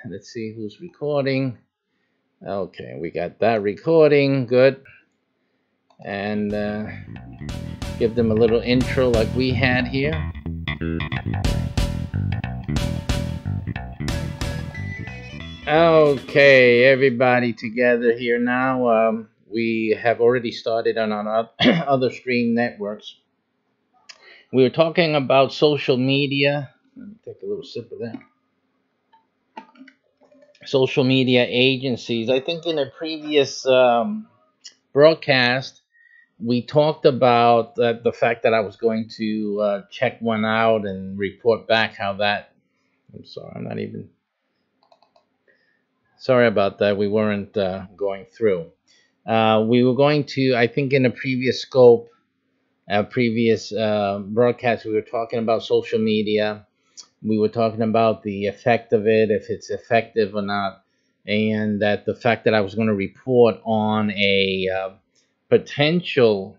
Let's see who's recording. Okay, we got that recording. Good. And give them a little intro like we had here. Okay, everybody together here now. We have already started on our other stream networks. We were talking about social media. Let me take a little sip of that. Social media agencies. I think in a previous broadcast, we talked about the fact that I was going to check one out and report back how that. I'm sorry, I'm not even. Sorry about that. We weren't going through. We were going to, I think, in a previous scope, previous broadcast, we were talking about social media. We were talking about the effect of it, if it's effective or not, and that the fact that I was going to report on a potential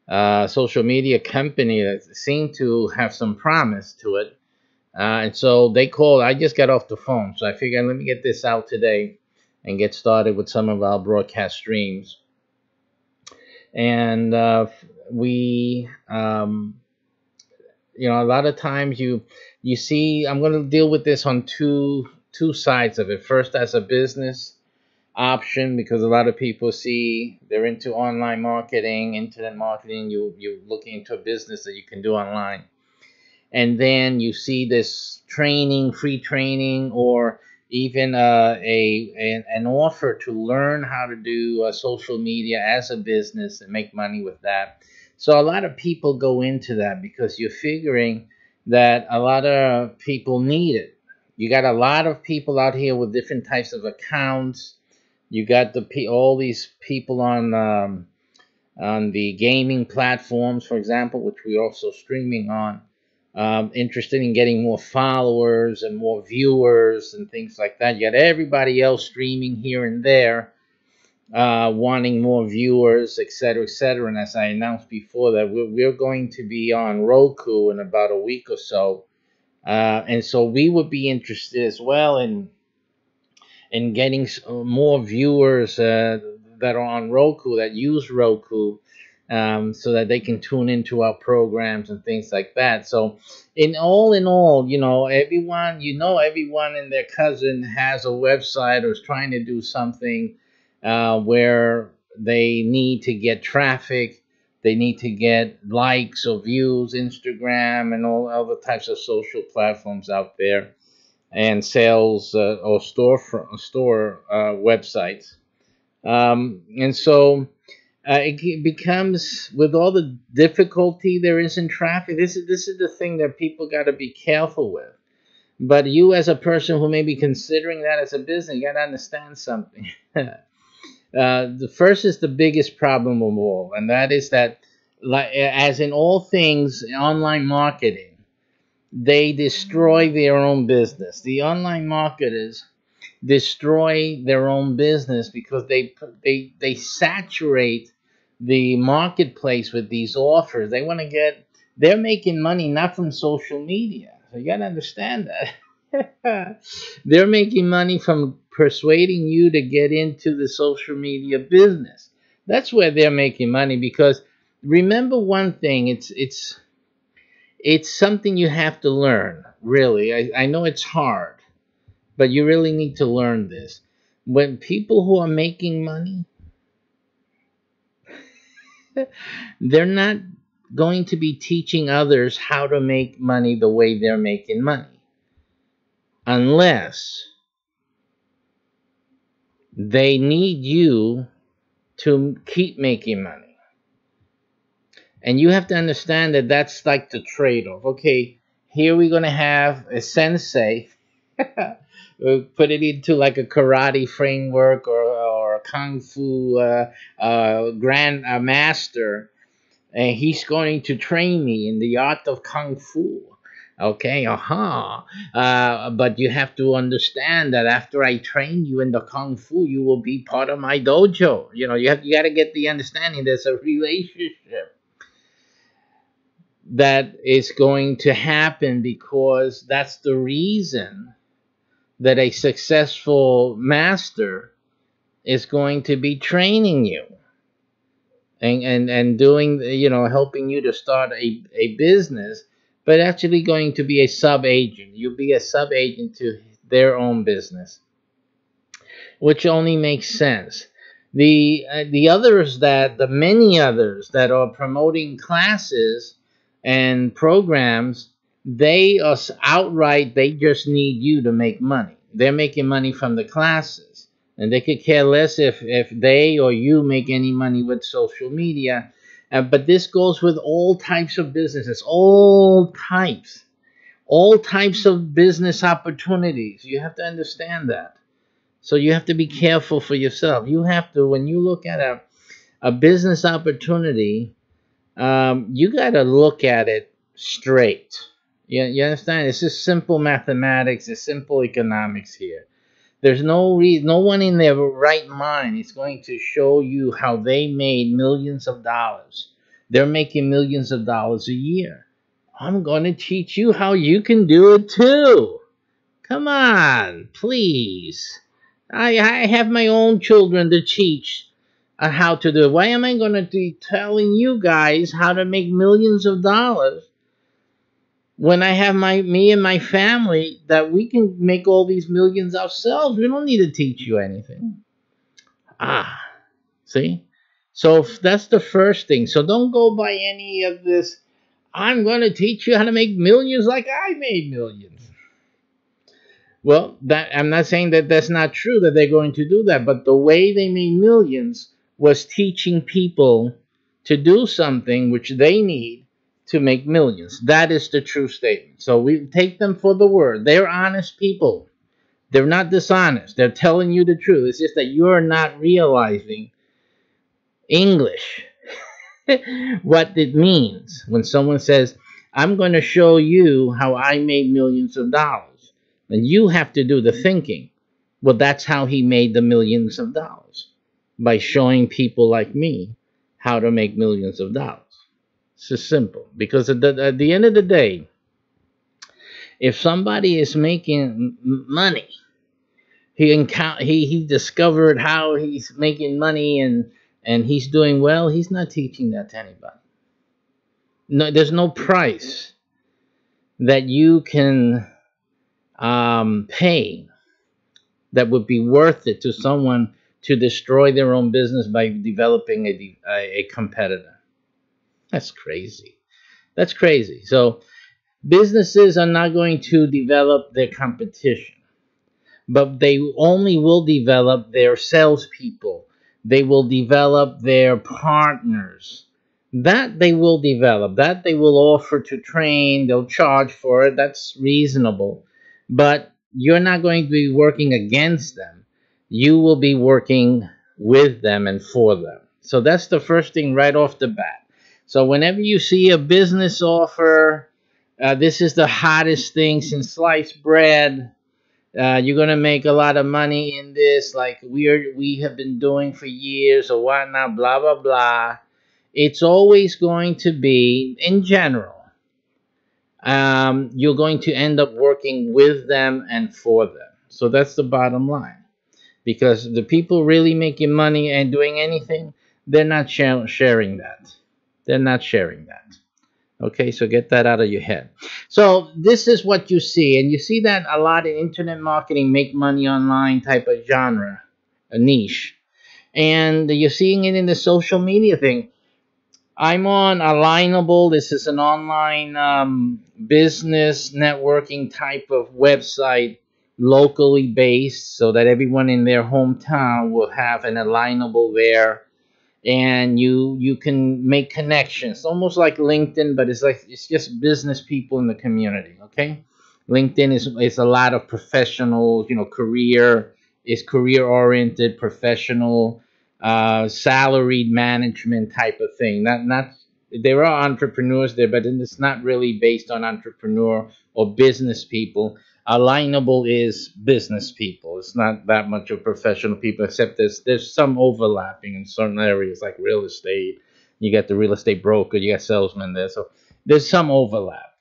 social media company that seemed to have some promise to it. And so they called. I just got off the phone, so I figured let me get this out today and get started with some of our broadcast streams. And we, a lot of times you see. I'm going to deal with this on two sides of it. First, as a business option, because a lot of people see they're into online marketing, internet marketing. You're looking into a business that you can do online. And then you see this training, free training, or even an offer to learn how to do social media as a business and make money with that. So a lot of people go into that because you're figuring that a lot of people need it. You got a lot of people out here with different types of accounts. You got all these people on the gaming platforms, for example, which we're also streaming on. Interested in getting more followers and more viewers and things like that. You got everybody else streaming here and there, wanting more viewers, etc., etc. And as I announced before, that we're going to be on Roku in about a week or so, and so we would be interested as well in getting more viewers that are on Roku, that use Roku. So that they can tune into our programs and things like that. So, in all, everyone and their cousin has a website or is trying to do something where they need to get traffic, they need to get likes or views, Instagram and all other types of social platforms out there, and sales or store websites, and so. It becomes, with all the difficulty there is in traffic, this is the thing that people got to be careful with. But you, as a person who may be considering that as a business, you got to understand something. The first is the biggest problem of all, and that is that, as in all things online marketing, they destroy their own business. The online marketers destroy their own business because they saturate the marketplace with these offers. They're making money not from social media. So you got to understand that. They're making money from persuading you to get into the social media business. That's where they're making money, because remember one thing, it's something you have to learn, really. I know it's hard, but you really need to learn this. When people who are making money, they're not going to be teaching others how to make money the way they're making money, unless they need you to keep making money. And you have to understand that that's like the trade-off. Okay, here we're going to have a sensei. Put it into like a karate framework or a kung fu grand master, and he's going to train me in the art of kung fu. Okay, but you have to understand that after I train you in the kung fu, you will be part of my dojo. You got to get the understanding. There's a relationship that is going to happen, because that's the reason that a successful master is going to be training you and doing, helping you to start a business, but actually going to be a sub agent. You'll be a sub agent to their own business, which only makes sense. The others, that the many others that are promoting classes and programs, they are outright, they just need you to make money. They're making money from the classes, and they could care less if they or you make any money with social media. But this goes with all types of businesses, all types of business opportunities. You have to understand that. So you have to be careful for yourself. You have to, when you look at a business opportunity, you got to look at it straight. You understand? It's just simple mathematics. It's simple economics here. There's no one in their right mind is going to show you how they made millions of dollars. They're making millions of dollars a year. I'm going to teach you how you can do it too. Come on, please. I have my own children to teach how to do it. Why am I going to be telling you guys how to make millions of dollars when I have me and my family that we can make all these millions ourselves? We don't need to teach you anything. Ah, see? So that's the first thing. So don't go by any of this. I'm going to teach you how to make millions like I made millions. Well, that I'm not saying that that's not true, that they're going to do that, but the way they made millions was teaching people to do something which they need to make millions. That is the true statement. So we take them for the word. They're honest people. They're not dishonest. They're telling you the truth. It's just that you're not realizing English, what it means when someone says, I'm going to show you how I made millions of dollars. And you have to do the thinking. Well, that's how he made the millions of dollars, by showing people like me how to make millions of dollars. It's just simple. Because at the end of the day, if somebody is making money, he discovered how he's making money and he's doing well, he's not teaching that to anybody. No, there's no price that you can pay that would be worth it to someone to destroy their own business by developing a competitor. That's crazy. That's crazy. So businesses are not going to develop their competition, but they only will develop their salespeople. They will develop their partners. That they will develop. That they will offer to train. They'll charge for it. That's reasonable. But you're not going to be working against them. You will be working with them and for them. So that's the first thing right off the bat. So whenever you see a business offer, this is the hottest thing since sliced bread. You're gonna make a lot of money in this, like we have been doing for years or whatnot, blah blah blah. It's always going to be, in general, you're going to end up working with them and for them. So that's the bottom line. Because the people really making money and doing anything, they're not sharing that. They're not sharing that. Okay, so get that out of your head. So this is what you see. And you see that a lot in internet marketing, make money online type of genre, a niche. And you're seeing it in the social media thing. I'm on Alignable. This is an online business networking type of website, locally based, so that everyone in their hometown will have an Alignable there, and you can make connections, almost like LinkedIn, but it's just business people in the community. Okay, LinkedIn is a lot of professionals, career oriented, professional, salaried management type of thing. Not There are entrepreneurs there, but it's not really based on entrepreneur or business people. Alignable is business people. It's not that much of professional people, except there's some overlapping in certain areas, like real estate. You got the real estate broker, you got salesmen there, so there's some overlap.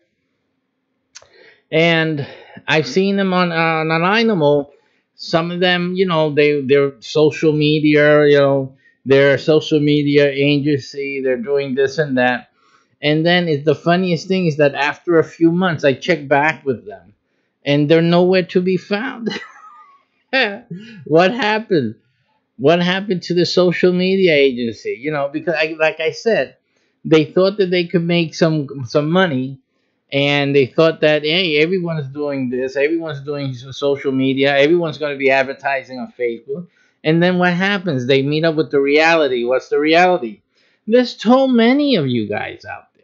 And I've seen them on an animal. Some of them, they're social media, they're a social media agency. They're doing this and that. And then the funniest thing is that after a few months, I check back with them, and they're nowhere to be found. What happened? What happened to the social media agency? Because like I said, they thought that they could make some money, and they thought that, hey, everyone's doing this, everyone's doing social media, everyone's going to be advertising on Facebook. And then what happens? They meet up with the reality. What's the reality? There's so many of you guys out there.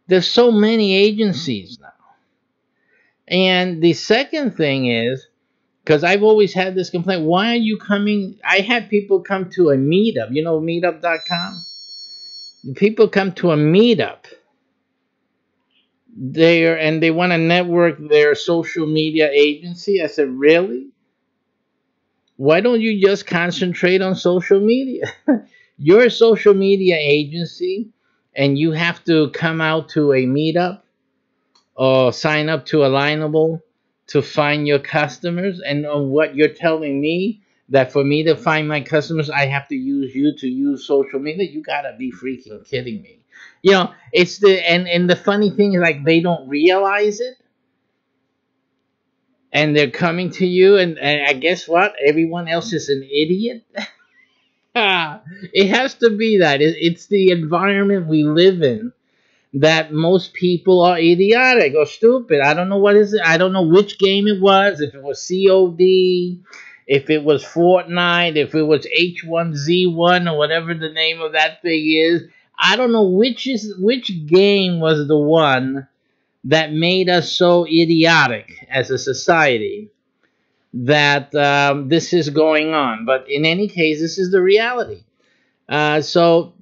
There's so many agencies now. And the second thing is, because I've always had this complaint, why are you coming? I had people come to a meetup, meetup.com. People come to a meetup there and they want to network their social media agency. I said, really? Why don't you just concentrate on social media? You're a social media agency and you have to come out to a meetup or sign up to Alignable to find your customers. And on what you're telling me, that for me to find my customers, I have to use you to use social media? You gotta be freaking kidding me. It's and the funny thing is, like, they don't realize it, and they're coming to you, and I guess what? Everyone else is an idiot. It has to be that. It's the environment we live in, that most people are idiotic or stupid. I don't know what is it. I don't know which game it was. If it was COD, if it was Fortnite, if it was H1Z1 or whatever the name of that thing is. I don't know which game was the one that made us so idiotic as a society that this is going on. But in any case, this is the reality. So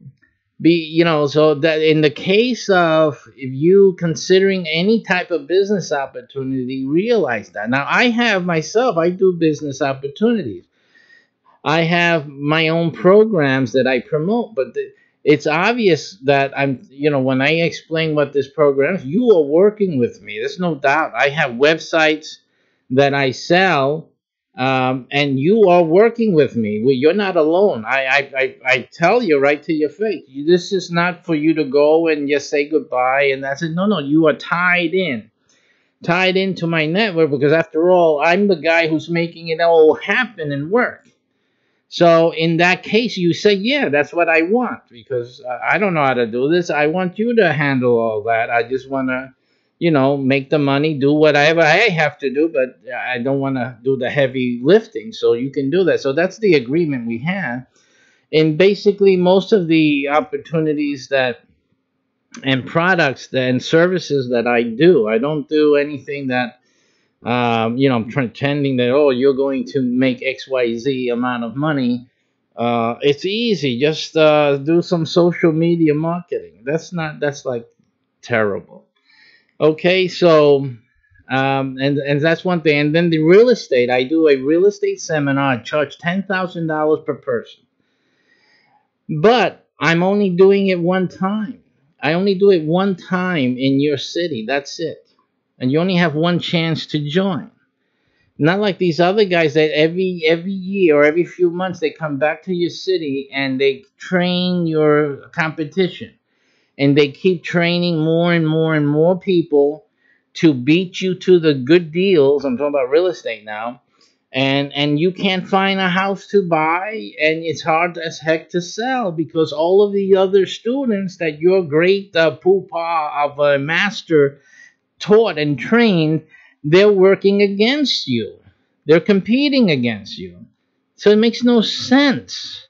that in the case of, if you considering any type of business opportunity, realize that. Now, I do business opportunities. I have my own programs that I promote, but it's obvious that when I explain what this program is, you are working with me. There's no doubt. I have websites that I sell, and you are working with me. You're not alone. I tell you right to your face. This is not for you to go and just say goodbye and that's it. No, you are tied into my network, because after all, I'm the guy who's making it all happen and work. So in that case, you say, yeah, that's what I want, because I don't know how to do this. I want you to handle all that. I just want to, make the money, do whatever I have to do, but I don't want to do the heavy lifting. So you can do that. So that's the agreement we have. And basically, most of the opportunities and products and services that I don't do anything that, I'm pretending that, oh, you're going to make XYZ amount of money. It's easy. Just do some social media marketing. That's like terrible. Okay, so and that's one thing. And then the real estate, I do a real estate seminar. I charge $10,000 per person, but I'm only doing it one time. I only do it one time in your city. That's it. And you only have one chance to join. Not like these other guys that every year or every few months they come back to your city and they train your competition. And they keep training more and more and more people to beat you to the good deals. I'm talking about real estate now. And you can't find a house to buy, and it's hard as heck to sell, because all of the other students that your great poopah of a master taught and trained, they're working against you. They're competing against you. So it makes no sense.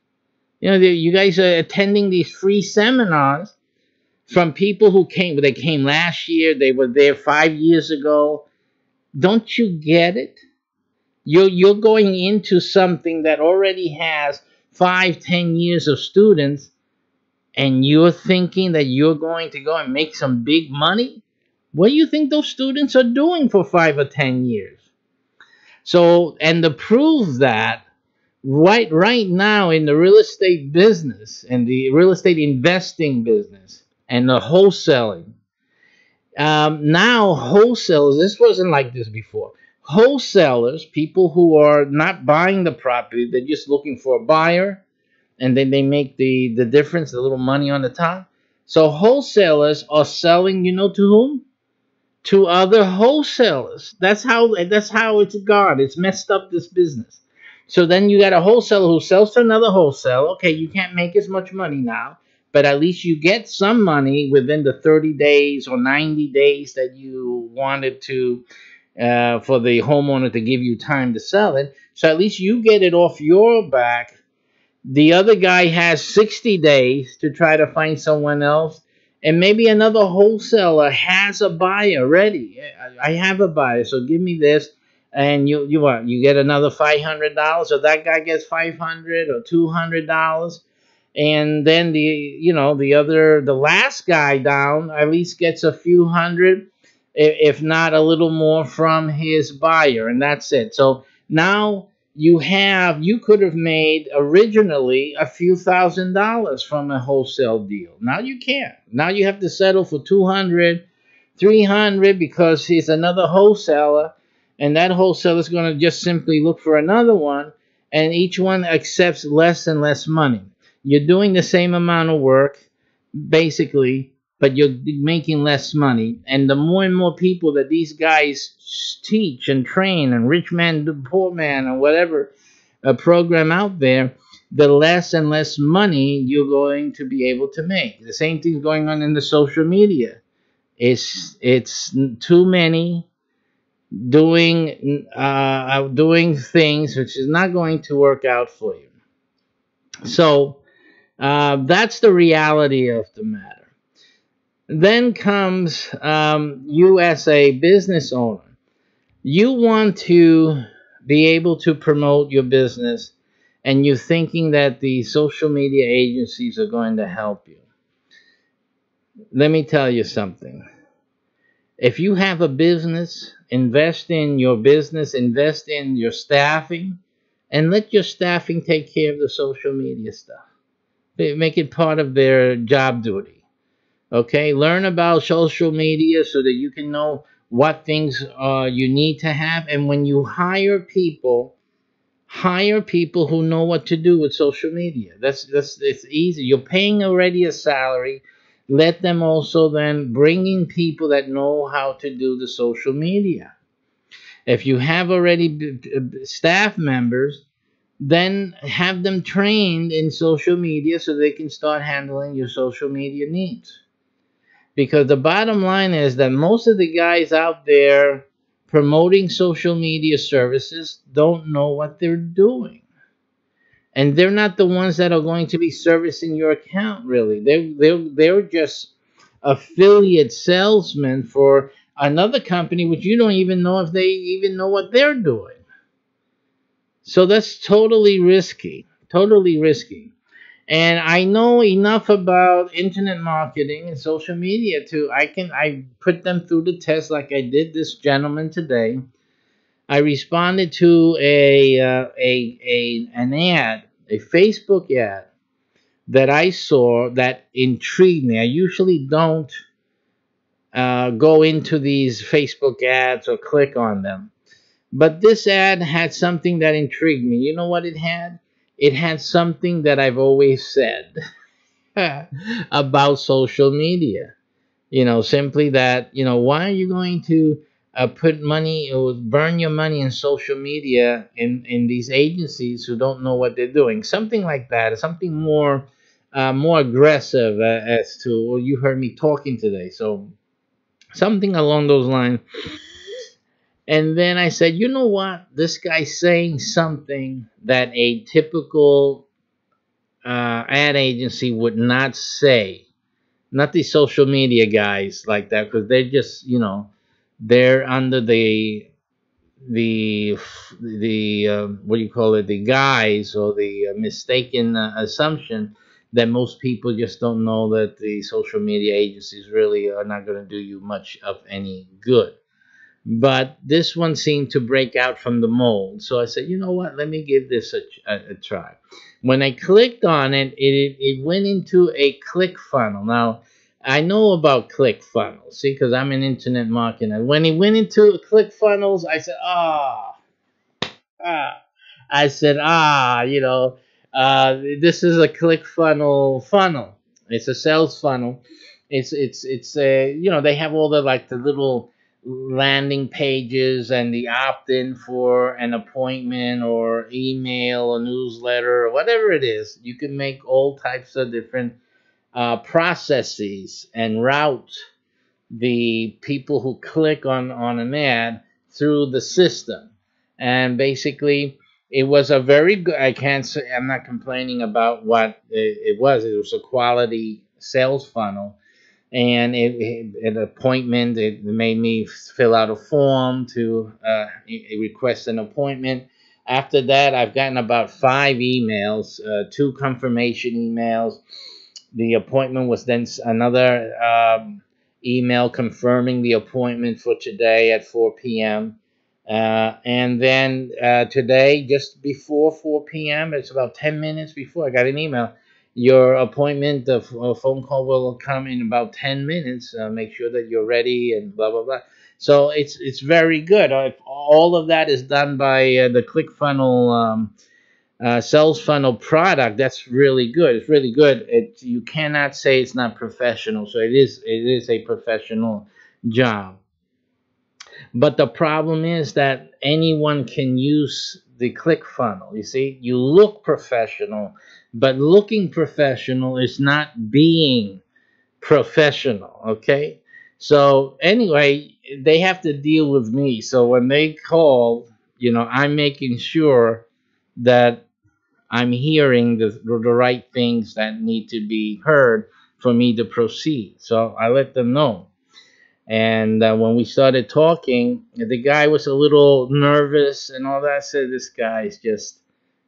You guys are attending these free seminars from people who came. They came last year. They were there 5 years ago. Don't you get it? You're going into something that already has 5-10 years of students, and you're thinking that you're going to go and make some big money? What do you think those students are doing for 5 or 10 years? So, and to prove that, right now in the real estate business and the real estate investing business and the wholesaling, Now wholesalers, this wasn't like this before. Wholesalers, people who are not buying the property, they're just looking for a buyer, and then they make the difference, the little money on the top. So wholesalers are selling, you know, to whom? To other wholesalers. That's how it's gone. It's messed up, this business. So then you got a wholesaler who sells to another wholesaler. Okay, you can't make as much money now, but at least you get some money within the 30 days or 90 days that you wanted to, for the homeowner to give you time to sell it. So at least you get it off your back. The other guy has 60 days to try to find someone else. And maybe another wholesaler has a buyer ready. I have a buyer, so give me this. And you what? You get another $500, or that guy gets 500 or $200. And then the last guy down at least gets a few hundred, if not a little more, from his buyer, and that's it. So now you could have made originally a few $1,000s from a wholesale deal. Now you can't. Now you have to settle for 200, 300, because he's another wholesaler, and that wholesaler is going to just simply look for another one, and each one accepts less and less money. You're doing the same amount of work, basically, but you're making less money. And the more and more people that these guys teach and train, and rich man to poor man, or whatever program out there, the less and less money you're going to be able to make. The same thing's going on in the social media. It's too many doing things which is not going to work out for you. So that's the reality of the matter. Then comes you as a business owner. You want to be able to promote your business, and you're thinking that the social media agencies are going to help you. Let me tell you something. If you have a business, invest in your business, invest in your staffing, and let your staffing take care of the social media stuff. Make it part of their job duty. Okay, learn about social media so that you can know what things you need to have. And when you hire people who know what to do with social media. It's easy. You're paying already a salary. Let them also then bring in people that know how to do the social media. If you have already staff members, then have them trained in social media so they can start handling your social media needs. Because the bottom line is that most of the guys out there promoting social media services don't know what they're doing. And they're not the ones that are going to be servicing your account, really. They're just affiliate salesmen for another company, which you don't even know if they even know what they're doing. So that's totally risky. Totally risky. And I know enough about internet marketing and social media I put them through the test, like I did this gentleman today. I responded to an ad, a Facebook ad that I saw that intrigued me. I usually don't go into these Facebook ads or click on them. But this ad had something that intrigued me. You know what it had? It had something that I've always said about social media. Simply that, why are you going to put money or burn your money in social media in these agencies who don't know what they're doing? Something like that, something more aggressive as to, well, you heard me talking today. So something along those lines. And then I said, you know what? This guy's saying something that a typical ad agency would not say. Not the social media guys like that, because they're just, they're under the what do you call it? The guise or the mistaken assumption that most people just don't know that the social media agencies really are not going to do you much of any good. But this one seemed to break out from the mold. So I said, you know what? Let me give this a try. When I clicked on it, it went into a click funnel. Now, I know about ClickFunnels, see, because I'm an internet marketer. When he went into ClickFunnels, I said, ah, I said, this is a funnel. It's a sales funnel. It's they have all the like the little landing pages and the opt-in for an appointment or email or newsletter or whatever it is. You can make all types of different processes and route the people who click on an ad through the system. And basically, it was a very good, I can't say, I'm not complaining about what it was. It was a quality sales funnel. And an appointment, it made me fill out a form to request an appointment. After that, I've gotten about 5 emails, 2 confirmation emails. The appointment was then another email confirming the appointment for today at 4 p.m. And then today, just before 4 p.m., it's about 10 minutes before, I got an email. Your appointment, the phone call will come in about 10 minutes. Make sure that you're ready and blah, blah, blah. So it's very good. If all of that is done by the ClickFunnels sales funnel product, that's really good. It's really good. You cannot say it's not professional. So it is a professional job. But the problem is that anyone can use the ClickFunnels. You see, you look professional, but looking professional is not being professional. Okay. So anyway, they have to deal with me. So when they call, I'm making sure that I'm hearing the right things that need to be heard for me to proceed. So I let them know. And when we started talking, the guy was a little nervous and all that. I said, this guy's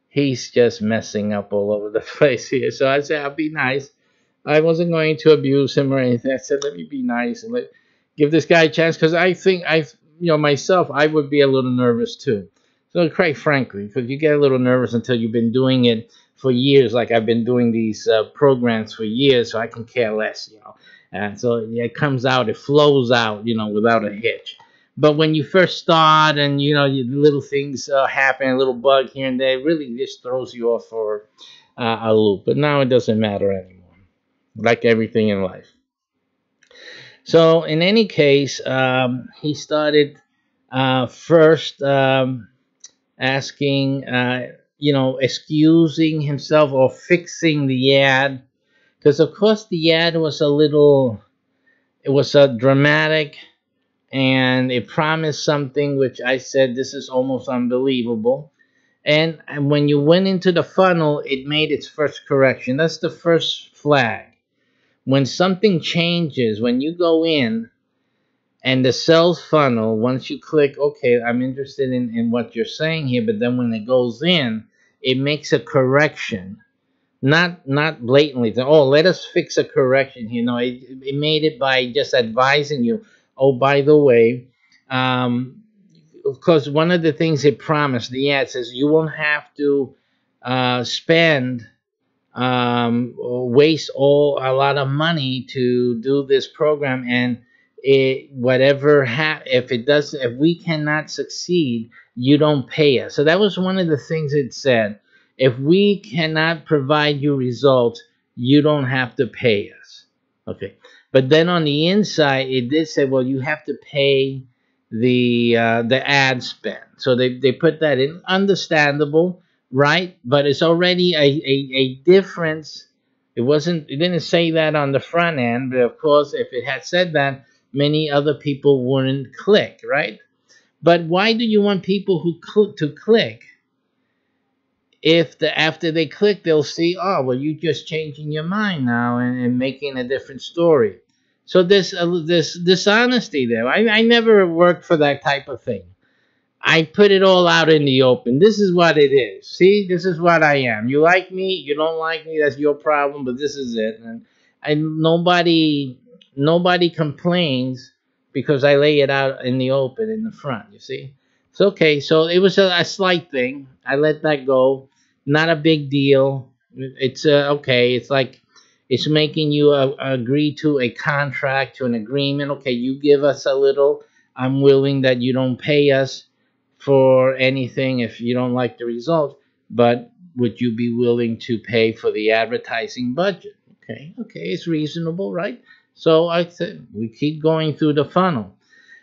he's just messing up all over the place here. So I said, I'll be nice. I wasn't going to abuse him or anything. I said, let me be nice and give this guy a chance, because I think myself, I would be a little nervous too. So quite frankly, because you get a little nervous until you've been doing it for years, like I've been doing these programs for years, so I can care less. And so it comes out, it flows out, without a hitch. But when you first start and, little things happen, a little bug here and there, it really just throws you off for a loop. But now it doesn't matter anymore, like everything in life. So in any case, he started first asking, excusing himself or fixing the ad. Because, of course, the ad was it was a dramatic, and it promised something which I said, this is almost unbelievable. And when you went into the funnel, it made its first correction. That's the first flag. When something changes, when you go in and the sales funnel, once you click, okay, I'm interested in what you're saying here, but then when it goes in, it makes a correction. Not blatantly. Oh, let us fix a correction here. No, it made it by just advising you. Oh, by the way, of course, one of the things it promised, the ad says, you won't have to spend waste a lot of money to do this program, and if we cannot succeed, you don't pay us. So that was one of the things it said. If we cannot provide you results, you don't have to pay us. Okay. But then on the inside, it did say, well, you have to pay the ad spend. So they put that in. Understandable, right? But it's already a difference. It didn't say that on the front end, but of course, if it had said that, many other people wouldn't click, right? But why do you want people to click? If after they click, they'll see, oh, well, you're just changing your mind now and making a different story. So there's this dishonesty there. I never worked for that type of thing. I put it all out in the open. This is what it is. See, this is what I am. You like me, you don't like me, that's your problem, but this is it. And nobody complains because I lay it out in the open in the front, you see. It's okay. So it was a slight thing. I let that go. Not a big deal. It's okay. It's like It's making you agree to a contract, to an agreement. Okay, you give us a little. I'm willing that you don't pay us for anything if you don't like the result, but would you be willing to pay for the advertising budget? Okay, okay, it's reasonable, right? So I said we keep going through the funnel.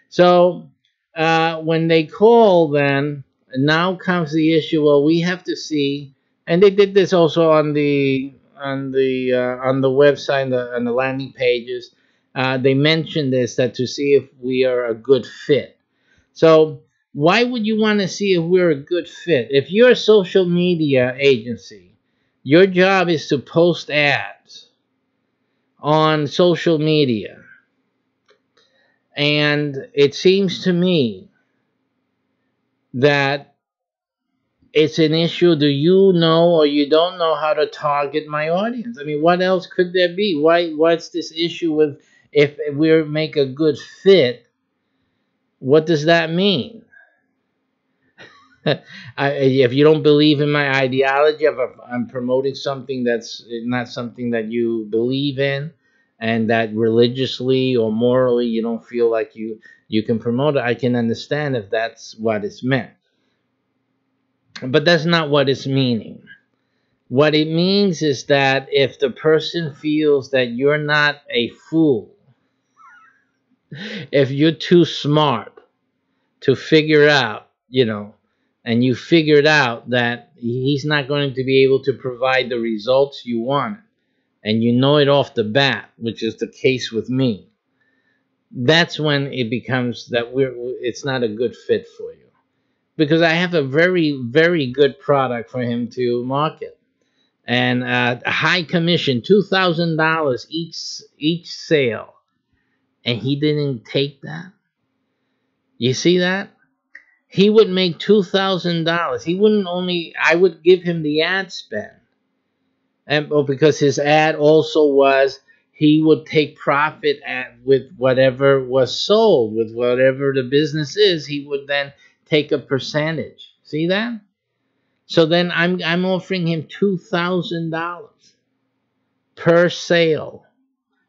So when they call, then now comes the issue. Well, we have to see, and they did this also on the website and on the landing pages. They mentioned this, that to see if we are a good fit. So why would you want to see if we're a good fit? If you're a social media agency, your job is to post ads on social media. And it seems to me that it's an issue. Do you know or you don't know how to target my audience? I mean, what else could there be? What's this issue with if we make a good fit? What does that mean? If you don't believe in my ideology, if I'm promoting something that's not something that you believe in, and that religiously or morally you don't feel like you can promote it, I can understand if that's what it's meant. But that's not what it's meaning. What it means is that if the person feels that you're not a fool, if you're too smart to figure out, and you figured out that he's not going to be able to provide the results you want, and you know it off the bat, which is the case with me, that's when it becomes that it's not a good fit for you. Because I have a very, very good product for him to market. And a high commission, $2,000 each sale. And he didn't take that. You see that? He would make $2,000. He wouldn't only, I would give him the ad spend. And because his ad also was, he would take profit with whatever was sold, with whatever the business is, he would then take a percentage. See that? So then I'm offering him $2,000 per sale.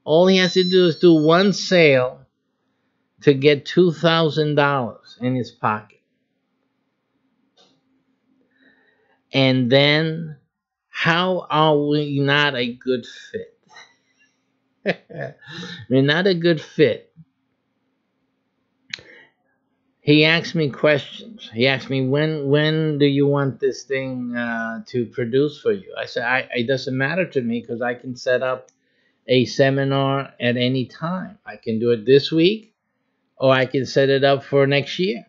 All he has to do is do one sale to get $2,000 in his pocket. And then, how are we not a good fit? We're not a good fit. He asked me questions. He asked me, when do you want this thing to produce for you? I said, it doesn't matter to me, because I can set up a seminar at any time. I can do it this week, or I can set it up for next year.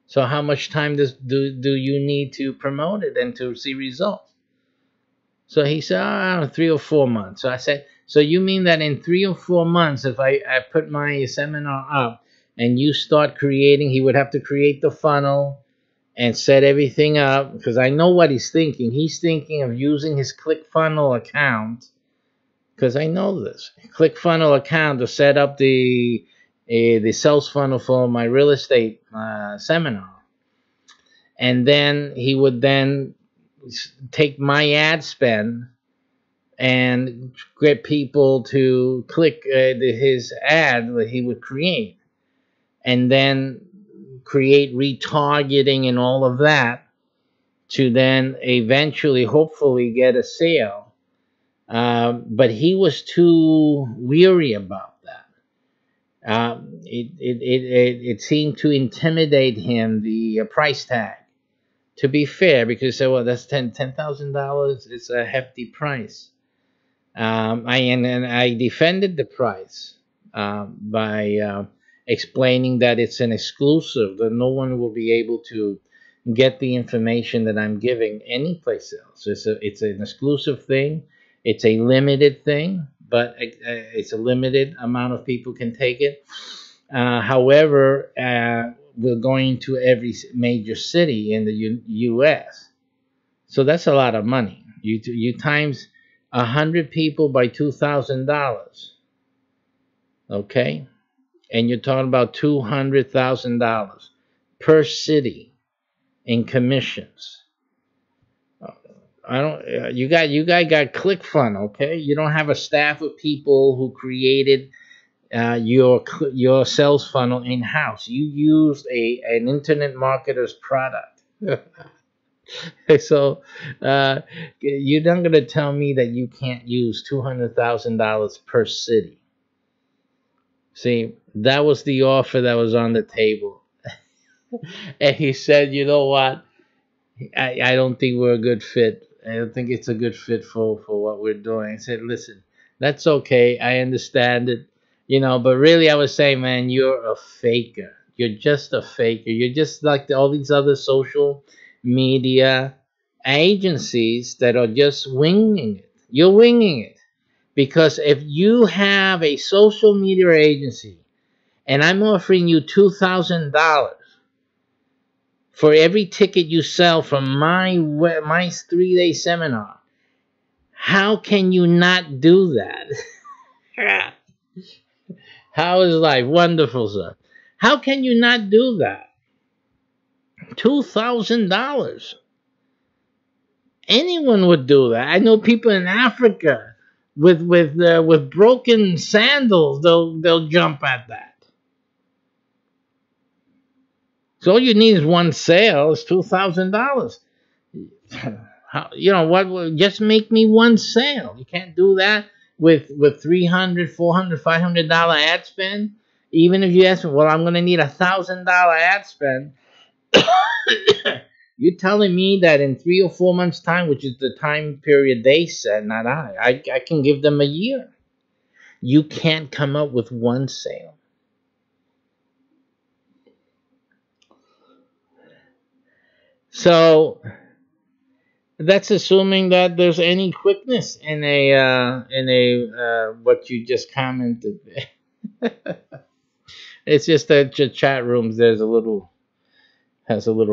So how much time do you need to promote it and to see results? So he said, 3 or 4 months. So I said, so you mean that in 3 or 4 months, if I put my seminar up and you start creating, he would have to create the funnel and set everything up, because I know what he's thinking. He's thinking of using his ClickFunnels account, because I know this ClickFunnels account to set up the sales funnel for my real estate seminar. And then he would then take my ad spend and get people to click his ad that he would create, and then create retargeting and all of that to then eventually, hopefully, get a sale. But he was too weary about that. It seemed to intimidate him, the price tag. To be fair, because well, that's $10,000. It's a hefty price. I defended the price by explaining that it's an exclusive, that no one will be able to get the information that I'm giving anyplace else. It's an exclusive thing. It's a limited thing, but it's a limited amount of people can take it. However, we're going to every major city in the U.S. So that's a lot of money. You times 100 people by $2,000, okay? And you're talking about $200,000 per city in commissions. I don't. You guys got ClickFunnels, okay? You don't have a staff of people who created your sales funnel in house. You used an internet marketer's product. So you're not gonna tell me that you can't use $200,000 per city. See, that was the offer that was on the table, and he said, "You know what? I don't think we're a good fit. I don't think it's a good fit for what we're doing." I said, "Listen, that's okay. I understand it, but really, I was saying, man, you're a faker. You're just a faker. You're just like all these other social media agencies that are just winging it. You're winging it because if you have a social media agency and I'm offering you $2,000 for every ticket you sell from my 3-day seminar, how can you not do that?" How is life? Wonderful, sir. How can you not do that? $2,000. Anyone would do that. I know people in Africa with broken sandals. They'll jump at that. So all you need is one sale. It's $2,000. What? Just make me one sale. You can't do that with $300, $400, $500 ad spend. Even if you ask me, well, I'm going to need $1,000 ad spend. You're telling me that in 3 or 4 months' time, which is the time period they said, not I can give them a year. You can't come up with one sale. So that's assuming that there's any quickness in a what you just commented. It's just that the chat rooms has a little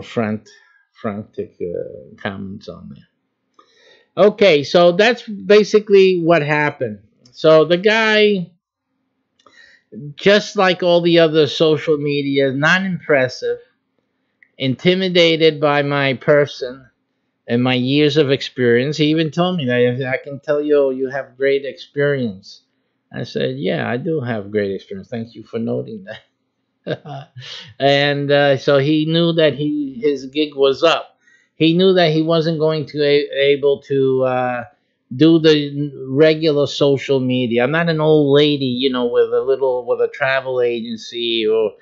frantic comments on there. Okay, so that's basically what happened. So the guy, just like all the other social media, not impressive, intimidated by my person and my years of experience. He even told me that I can tell you have great experience. I said, yeah, I do have great experience. Thank you for noting that. And so he knew that his gig was up. He knew that he wasn't going to able to do the regular social media. I'm not an old lady, with a travel agency or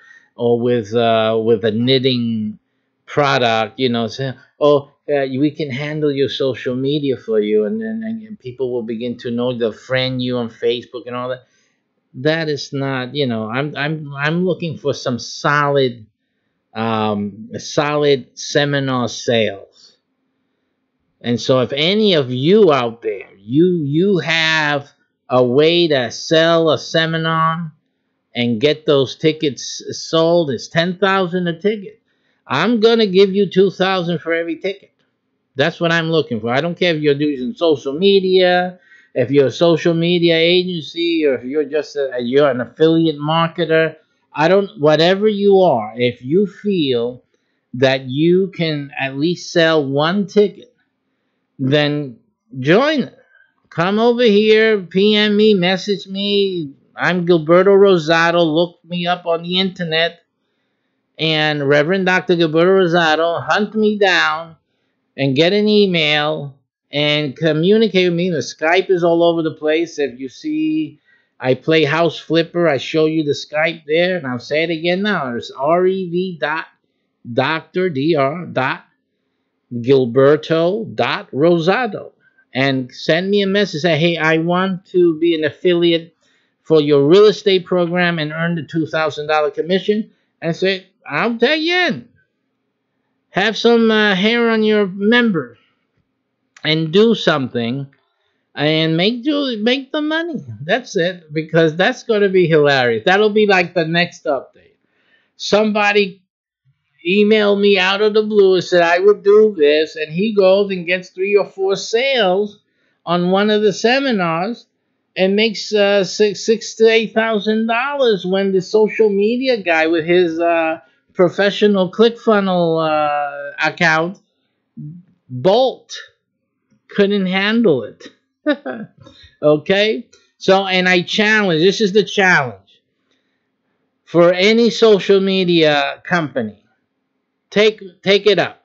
with a knitting product, saying, "Oh, we can handle your social media for you," and then and people will begin to know, they'll friend you on Facebook and all that. That is not, I'm looking for some solid seminar sales. And so if any of you out there, you have a way to sell a seminar and get those tickets sold, it's 10,000 a ticket. I'm gonna give you 2,000 for every ticket. That's what I'm looking for. I don't care if you're using social media, if you're a social media agency, or if you're just you're an affiliate marketer. Whatever you are, if you feel that you can at least sell one ticket, then join it. Come over here, PM me, message me. I'm Gilberto Rosado. Look me up on the internet. And Reverend Dr. Gilberto Rosado, hunt me down and get an email and communicate with me. The Skype is all over the place. If you see I play House Flipper, I show you the Skype there, and I'll say it again now. It's rev.dr.gilberto.rosado, and send me a message. Say, hey, I want to be an affiliate for your real estate program and earn the $2,000 commission. And say, I'll take you in. Have some hair on your member and do something and make the money. That's it, because that's going to be hilarious. That'll be like the next update. Somebody emailed me out of the blue and said I would do this, and he goes and gets 3 or 4 sales on one of the seminars and makes $6,000 to $8,000 when the social media guy with his professional ClickFunnels account bolt couldn't handle it. Okay? So, and I challenge, this is the challenge for any social media company. Take it up.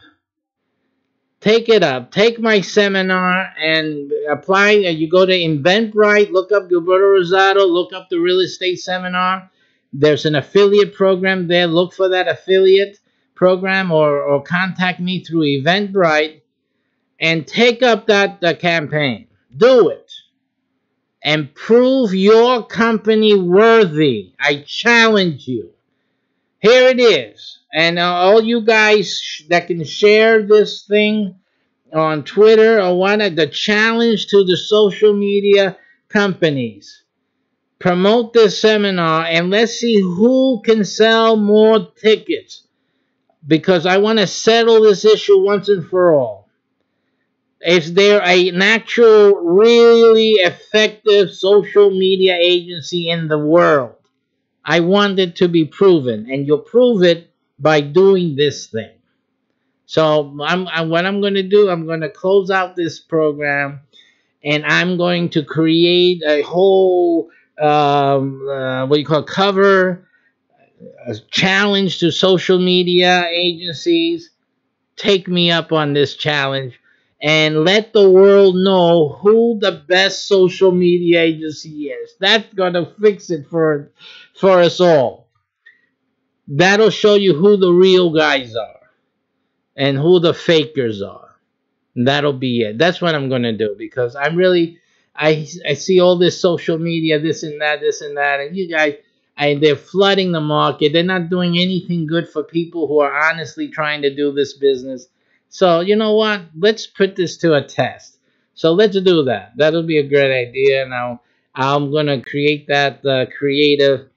Take it up. Take my seminar and apply. You go to Eventbrite, look up Gilberto Rosado, look up the real estate seminar. There's an affiliate program there. Look for that affiliate program or contact me through Eventbrite and take up that campaign. Do it. And prove your company worthy. I challenge you. Here it is. And all you guys that can share this thing on Twitter or whatnot, the challenge to the social media companies. Promote this seminar and let's see who can sell more tickets. Because I want to settle this issue once and for all. Is there an actual, really effective social media agency in the world? I want it to be proven, and you'll prove it by doing this thing. So what I'm going to do, I'm going to close out this program, and I'm going to create a whole, what you call cover, a challenge to social media agencies. Take me up on this challenge and let the world know who the best social media agency is. That's going to fix it for us all. That'll show you who the real guys are and who the fakers are. And that'll be it. That's what I'm going to do because I'm really, I see all this social media, this and that, and you guys, they're flooding the market. They're not doing anything good for people who are honestly trying to do this business. So, you know what? Let's put this to a test. So let's do that. That'll be a great idea. Now, I'm going to create that creative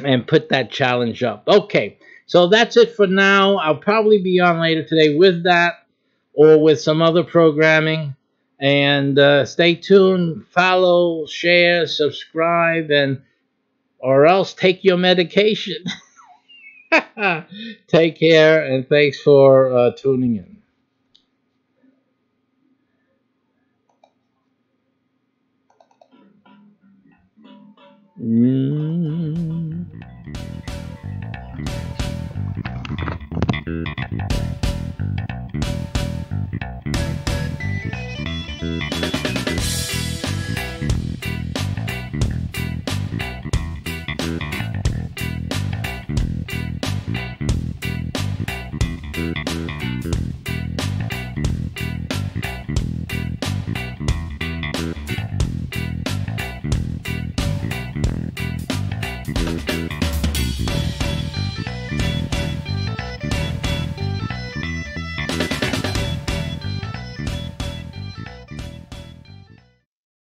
and put that challenge up. Okay, so that's it for now. I'll probably be on later today with that or with some other programming. And stay tuned, follow, share, subscribe, and or else take your medication. Take care, and thanks for tuning in. Mm.